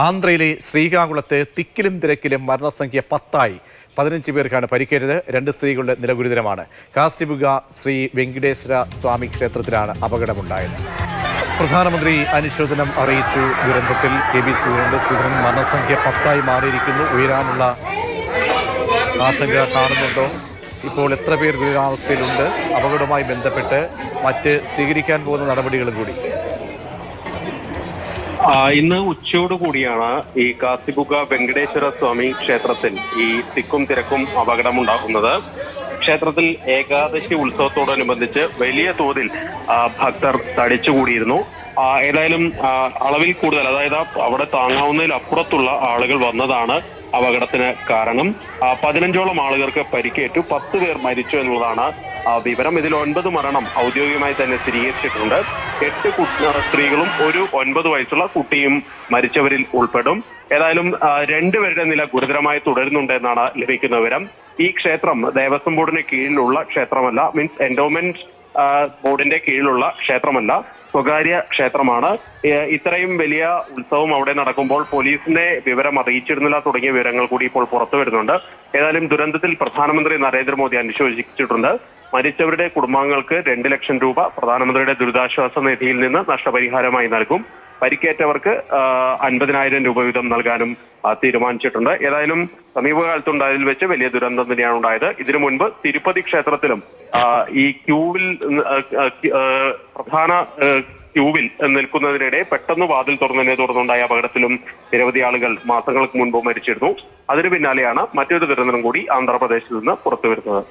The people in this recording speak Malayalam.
ആന്ധ്രയിലെ ശ്രീകാകുളത്ത് തിക്കിലും തിരക്കിലും മരണസംഖ്യ 10ആയി. 15 പേർക്കാണ് പരിക്കേറ്റത്. 2 സ്ത്രീകളുടെ നില ഗുരുതരമാണ്. കാസിബുഗ ശ്രീ വെങ്കടേശ്വര സ്വാമി ക്ഷേത്രത്തിലാണ് അപകടമുണ്ടായത്. പ്രധാനമന്ത്രി അനുശോചനം അറിയിച്ചു. ദുരന്തത്തിൽ KBC ശ്രീധരൻ മരണസംഖ്യ 10ആയി മാറിയിരിക്കുന്നു. ഉയരാനുള്ള ആശങ്ക കാണുന്നുണ്ടോ? ഇപ്പോൾ എത്ര പേർ ഗുരുതരാവസ്ഥയിലുണ്ട്? അപകടവുമായി ബന്ധപ്പെട്ട് മറ്റ് സ്വീകരിക്കാൻ പോകുന്ന നടപടികളും കൂടി. ഇന്ന് ഉച്ചയോടുകൂടിയാണ് ഈ കാസിബുഗ വെങ്കടേശ്വര സ്വാമി ക്ഷേത്രത്തിൽ ഈ തിക്കും തിരക്കും അപകടമുണ്ടാകുന്നത്. ക്ഷേത്രത്തിൽ ഏകാദശി ഉത്സവത്തോടനുബന്ധിച്ച് വലിയ തോതിൽ ഭക്തർ തടിച്ചുകൂടിയിരുന്നു. ഏതായാലും അളവിൽ കൂടുതൽ, അതായത് അവിടെ താങ്ങാവുന്നതിലപ്പുറത്തുള്ള ആളുകൾ വന്നതാണ് അപകടത്തിന് കാരണം. 15ഓളം ആളുകൾക്ക് പരിക്കേറ്റു, 10 പേർ മരിച്ചു എന്നുള്ളതാണ് വിവരം. ഇതിൽ 9 മരണം ഔദ്യോഗികമായി തന്നെ സ്ഥിരീകരിച്ചിട്ടുണ്ട്. 8 സ്ത്രീകളും ഒരു 9 വയസ്സുള്ള കുട്ടിയും മരിച്ചവരിൽ ഉൾപ്പെടും. ഏതായാലും 2 പേരുടെ നില ഗുരുതരമായി തുടരുന്നുണ്ട് എന്നാണ് ലഭിക്കുന്ന വിവരം. ഈ ക്ഷേത്രം ദേവസ്വം ബോർഡിന് കീഴിലുള്ള ക്ഷേത്രമല്ല, മീൻസ് എൻഡോമെന്റ് ബോർഡിന്റെ കീഴിലുള്ള ക്ഷേത്രമല്ല, സ്വകാര്യ ക്ഷേത്രമാണ്. ഇത്രയും വലിയ ഉത്സവം അവിടെ നടക്കുമ്പോൾ പോലീസിന്റെ വിവരം അറിയിച്ചിരുന്നില്ല തുടങ്ങിയ വിവരങ്ങൾ കൂടി ഇപ്പോൾ പുറത്തു വരുന്നുണ്ട്. ഏതായാലും ദുരന്തത്തിൽ പ്രധാനമന്ത്രി നരേന്ദ്രമോദി അനുശോചിച്ചിട്ടുണ്ട്. മരിച്ചവരുടെ കുടുംബാംഗങ്ങൾക്ക് 2 ലക്ഷം രൂപ പ്രധാനമന്ത്രിയുടെ ദുരിതാശ്വാസ നിധിയിൽ നിന്ന് നഷ്ടപരിഹാരമായി നൽകും. പരിക്കേറ്റവർക്ക് 50,000 രൂപ വീതം നൽകാനും തീരുമാനിച്ചിട്ടുണ്ട്. ഏതായാലും സമീപകാലത്തുണ്ടായതിൽ വെച്ച് വലിയ ദുരന്തം തന്നെയാണ് ഉണ്ടായത്. ഇതിനു മുൻപ് തിരുപ്പതി ക്ഷേത്രത്തിലും ഈ പ്രധാന ക്യൂവിൽ നിൽക്കുന്നതിനിടെ പെട്ടെന്ന് വാതിൽ തുറന്നതിനെ തുടർന്നുണ്ടായ അപകടത്തിലും നിരവധി ആളുകൾ മാസങ്ങൾക്ക് മുൻപ് മരിച്ചിരുന്നു. അതിനു പിന്നാലെയാണ് മറ്റൊരു ദുരന്തം കൂടി ആന്ധ്രാപ്രദേശിൽ നിന്ന് പുറത്തുവരുന്നത്.